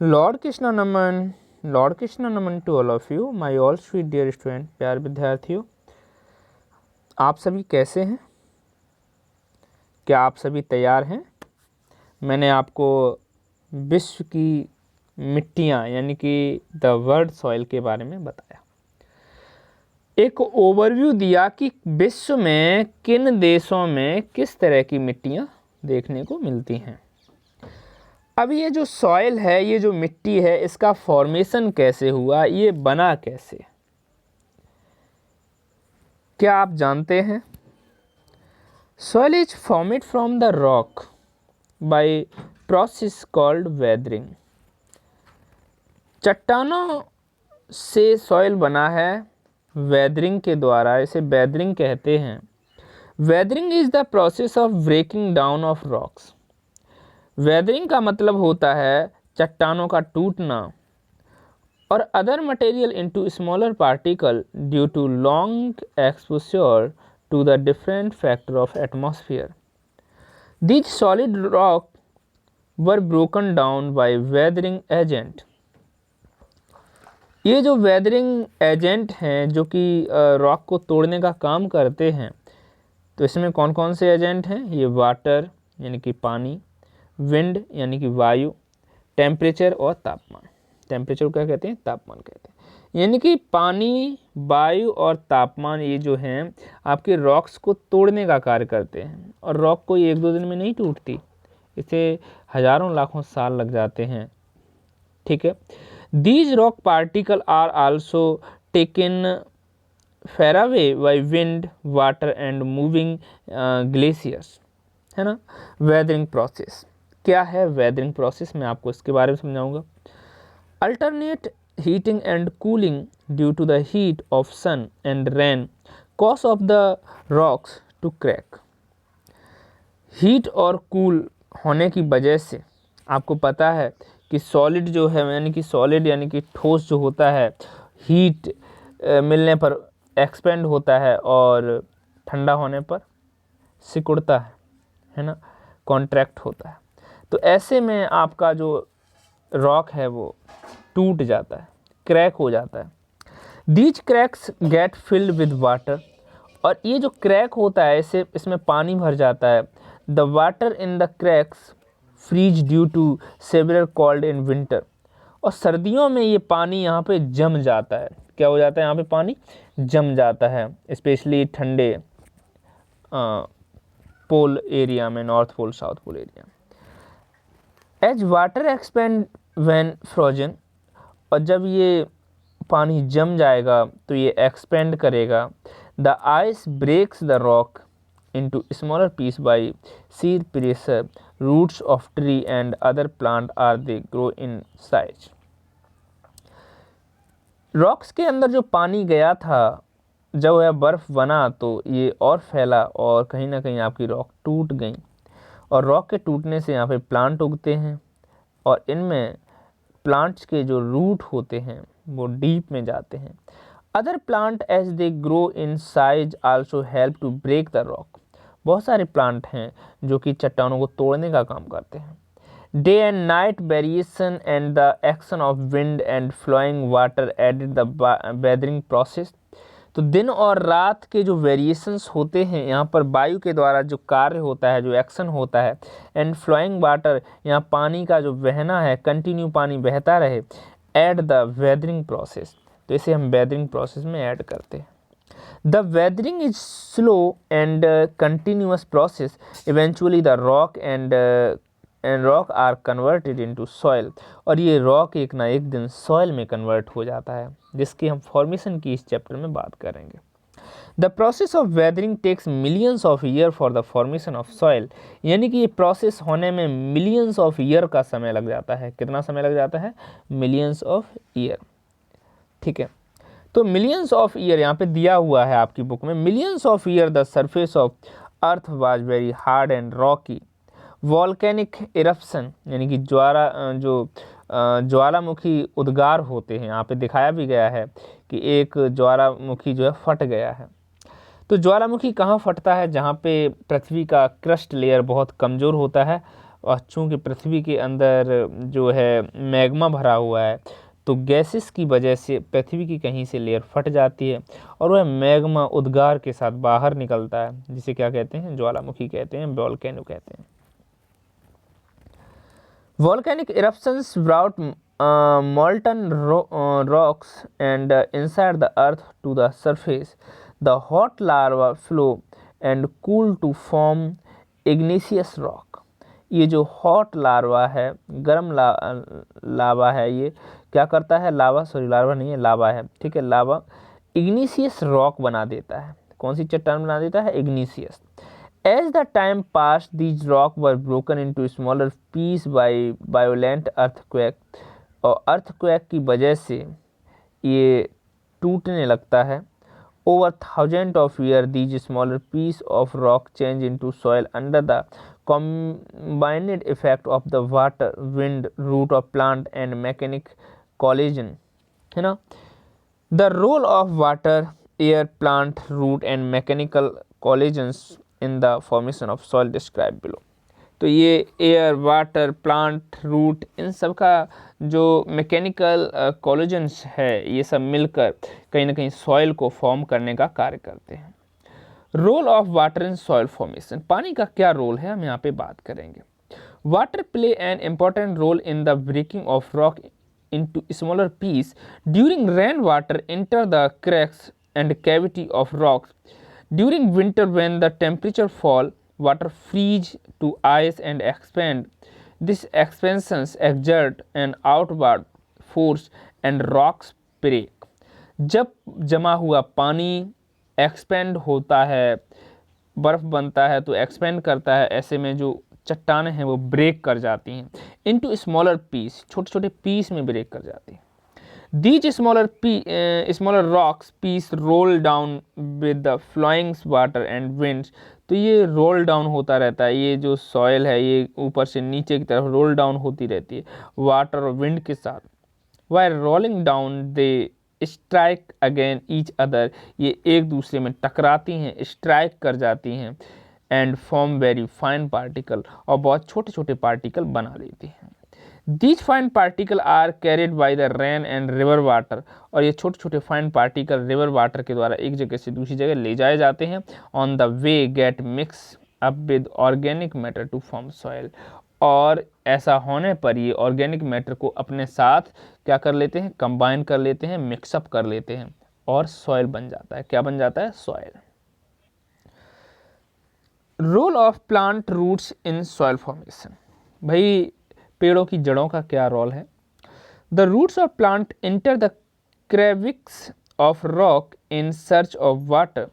Lord Krishna नमन, lord Krishna नमन to all of you my all sweet dear student. प्यार विद्यार्थियों, आप सभी कैसे हैं? क्या आप सभी तैयार हैं? मैंने आपको विश्व की मिट्टियाँ यानी कि द वर्ल्ड सॉइल के बारे में बताया, एक ओवरव्यू दिया कि विश्व में किन देशों में किस तरह की मिट्टियाँ देखने को मिलती हैं। अब ये जो सॉइल है, ये जो मिट्टी है, इसका फॉर्मेशन कैसे हुआ, ये बना कैसे, क्या आप जानते हैं? Soil is formed from the rock by process called weathering. चट्टानों से सॉइल बना है वेदरिंग के द्वारा, इसे वेदरिंग कहते हैं। Weathering is the process of breaking down of rocks. Weathering का मतलब होता है चट्टानों का टूटना और other material into smaller particle due to long exposure to the different factor of atmosphere. These solid rock were broken down by weathering agent. ये जो वेदरिंग एजेंट हैं जो कि रॉक को तोड़ने का काम करते हैं, तो इसमें कौन कौन से एजेंट हैं? ये वाटर यानी कि पानी, विंड यानी कि वायु, टेम्परेचर और तापमान। टेम्परेचर क्या कहते हैं? तापमान कहते हैं। यानी कि पानी, वायु और तापमान ये जो हैं आपके रॉक्स को तोड़ने का कार्य करते हैं। और रॉक कोई एक दो दिन में नहीं टूटती, इसे हजारों लाखों साल लग जाते हैं। ठीक है। These rock particle are also taken far away by wind, water and moving glaciers, है ना। वेदरिंग प्रोसेस क्या है? वेदरिंग प्रोसेस मैं आपको इसके बारे में समझाऊंगा। Alternate heating and cooling due to the heat of sun and rain cause of the rocks to crack. Heat और कूल होने की वजह से आपको पता है कि सॉलिड जो है यानी कि सॉलिड यानी कि ठोस जो होता है, हीट मिलने पर एक्सपेंड होता है और ठंडा होने पर सिकुड़ता है ना, कॉन्ट्रैक्ट होता है। तो ऐसे में आपका जो रॉक है वो टूट जाता है, क्रैक हो जाता है। These cracks get filled with water, और ये जो क्रैक होता है इसमें पानी भर जाता है। The water in the cracks freeze due to several cold in winter, और सर्दियों में ये पानी यहाँ पे जम जाता है। क्या हो जाता है? यहाँ पे पानी जम जाता है, स्पेशली ठंडे पोल एरिया में, north pole, south pole area. As water expand when frozen, और जब ये पानी जम जाएगा तो ये एक्सपेंड करेगा। The ice breaks the rock into smaller piece by सी pressure. Roots of tree and other plant are they grow in size. Rocks के अंदर जो पानी गया था, जब वह बर्फ बना तो ये और फैला और कहीं ना कहीं आपकी रॉक टूट गई। और रॉक के टूटने से यहाँ पे प्लांट उगते हैं, और इनमें प्लांट्स के जो रूट होते हैं वो डीप में जाते हैं। Other plant as they grow in size also help to break the rock. बहुत सारे प्लांट हैं जो कि चट्टानों को तोड़ने का काम करते हैं। Day and night variation and the action of wind and flowing water added the weathering process. तो दिन और रात के जो वेरिएशंस होते हैं, यहाँ पर वायु के द्वारा जो कार्य होता है, जो एक्शन होता है, एंड फ्लोइंग वाटर, यहाँ पानी का जो बहना है, कंटिन्यू पानी बहता रहे, ऐड द वेदरिंग प्रोसेस, तो इसे हम वेदरिंग प्रोसेस में ऐड करते हैं। The weathering is slow and continuous process. Eventually the rock and rock are converted into soil, और ये रॉक एक ना एक दिन सॉइल में कन्वर्ट हो जाता है, जिसकी हम फॉर्मेशन की इस चैप्टर में बात करेंगे। The process of weathering takes millions of year for the formation of soil, यानी कि ये प्रोसेस होने में मिलियंस ऑफ ईयर का समय लग जाता है। कितना समय लग जाता है? Millions of year. ठीक है, तो मिलियंस ऑफ ईयर यहाँ पे दिया हुआ है आपकी बुक में। Millions of year the surface of earth was very hard and Rocky. Volcanic eruption यानी कि ज्वालामुखी उद्गार होते हैं। यहाँ पे दिखाया भी गया है कि एक ज्वालामुखी जो है फट गया है। तो ज्वालामुखी कहाँ फटता है? जहाँ पे पृथ्वी का क्रस्ट लेयर बहुत कमज़ोर होता है और चूँकि पृथ्वी के अंदर जो है मैग्मा भरा हुआ है, तो गैसेस की वजह से पृथ्वी की कहीं से लेयर फट जाती है और वह मैग्मा उद्गार के साथ बाहर निकलता है, जिसे क्या कहते हैं, ज्वालामुखी कहते हैं, वोल्केनो कहते हैं। Volcanic eruptions brought molten rocks and inside the earth to the surface. The hot lava flow and cool to form igneous rock. ये जो हॉट लार्वा है, गर्म लावा है, ये क्या करता है, लार्वा नहीं है, लावा है, ठीक है, लावा इग्निशियस रॉक बना देता है। कौन सी चट्टान बना देता है, igneous. As the time passed, these rocks were broken into smaller pieces by violent earthquake, और earthquake की वजह से ये टूटने लगता है। Over thousands of years, these smaller pieces of rock change into soil under the combined effect of the water, wind, root of plant and mechanic collision, है ना। The role of water, air, plant, root and mechanical collisions in the formation of soil described below. तो ये air, water, plant, root, इन सब का जो mechanical collisions है, ये सब मिलकर कहीं ना कहीं सॉइल को फॉर्म करने का कार्य करते हैं। Role of water in soil formation, पानी का क्या रोल है, हम यहाँ पे बात करेंगे। Water play an important role in the breaking of rock into smaller piece. During rain, water enter the cracks and cavity of rocks. During winter, when the temperature fall, water freeze to ice and expand. This expansions exert an outward force and rocks break. जब जमा हुआ पानी expand होता है, बर्फ बनता है तो एक्सपेंड करता है, ऐसे में जो चट्टानें हैं वो ब्रेक कर जाती हैं इनटू स्मॉलर पीस, छोटे छोटे पीस में ब्रेक कर जाती हैं। These smaller rocks piece roll down with the flowing water and winds. तो ये रोल डाउन होता रहता है, ये जो सॉइल है ये ऊपर से नीचे की तरफ रोल डाउन होती रहती है वाटर और विंड के साथ। While rolling down they strike again each other, ये एक दूसरे में टकराती हैं, स्ट्राइक कर जाती हैं and form very fine particle, और बहुत छोटे छोटे पार्टिकल बना लेती हैं। These fine particle are carried by the rain and river water, और ये छोटे छोटे फाइन पार्टिकल रिवर वाटर के द्वारा एक जगह से दूसरी जगह ले जाए जाते हैं। On the way get mix up with organic matter to form soil, और ऐसा होने पर ये ऑर्गेनिक मैटर को अपने साथ क्या कर लेते हैं, कंबाइन कर लेते हैं, मिक्सअप कर लेते हैं और सॉइल बन जाता है। क्या बन जाता है, soil. Role of plant roots in soil formation, भाई पेड़ों की जड़ों का क्या रोल है। The roots of plant enter the crevices of rock in search of water.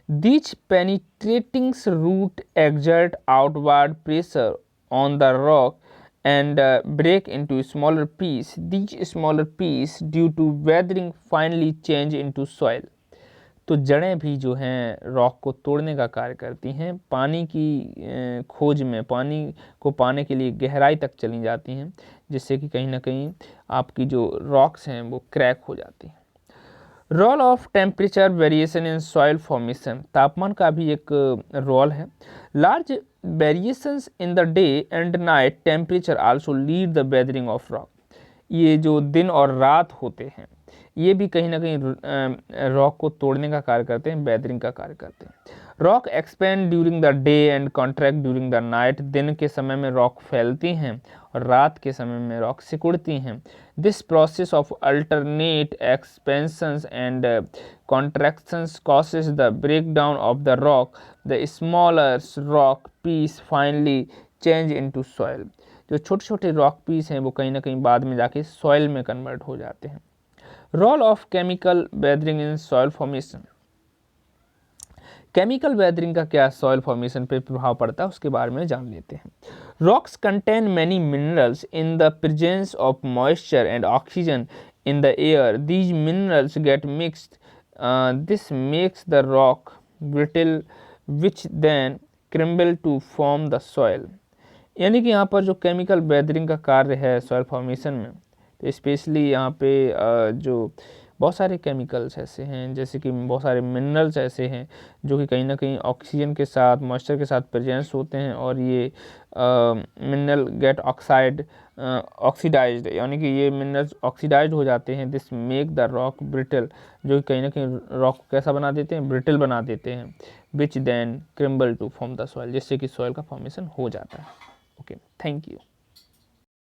These penetrating root exert outward pressure on the rock and break into smaller piece. These smaller piece due to weathering finally change into soil. तो जड़ें भी जो हैं rock को तोड़ने का कार्य करती हैं, पानी की खोज में, पानी को पाने के लिए गहराई तक चली जाती हैं, जिससे कि कहीं ना कहीं आपकी जो रॉक्स हैं वो क्रैक हो जाती हैं। Role of temperature variation in soil formation, तापमान का भी एक रोल है। Large variations in the day and night temperature also lead the weathering of rock. ये जो दिन और रात होते हैं ये भी कहीं ना कहीं रॉक को तोड़ने का कार्य करते हैं, वेदरिंग का कार्य करते हैं। Rock expand during the day and contract during the night, दिन के समय में रॉक फैलती हैं और रात के समय में रॉक सिकुड़ती हैं। This process of alternate expansions and contractions causes the break down of the rock. The smaller rock piece finally change into soil. जो छोटे छोटे रॉक पीस हैं वो कहीं ना कहीं बाद में जाके सॉइल में कन्वर्ट हो जाते हैं। Role of chemical weathering in soil formation, chemical weathering का क्या सॉइल फॉर्मेशन पे प्रभाव पड़ता है उसके बारे में जान लेते हैं। Rocks contain many minerals in the presence of moisture and oxygen in the air. These minerals get mixed, this makes the rock brittle which then crumble to form the soil. यानी कि यहाँ पर जो केमिकल वेदरिंग का कार्य है soil formation में, तो स्पेशली यहाँ पे जो बहुत सारे केमिकल्स ऐसे हैं, जैसे कि बहुत सारे मिनरल्स ऐसे हैं जो कि कहीं ना कहीं ऑक्सीजन के साथ, मॉइस्चर के साथ प्रेजेंस होते हैं, और ये मिनरल गेट ऑक्सीडाइज्ड, यानी कि ये मिनरल्स ऑक्सीडाइज्ड हो जाते हैं। This make the rock brittle, जो कि कहीं ना कहीं रॉक को कैसा बना देते हैं, ब्रिटल बना देते हैं। Which then crumble to form the soil, जिससे कि सॉइल का फॉर्मेशन हो जाता है। Okay, thank you.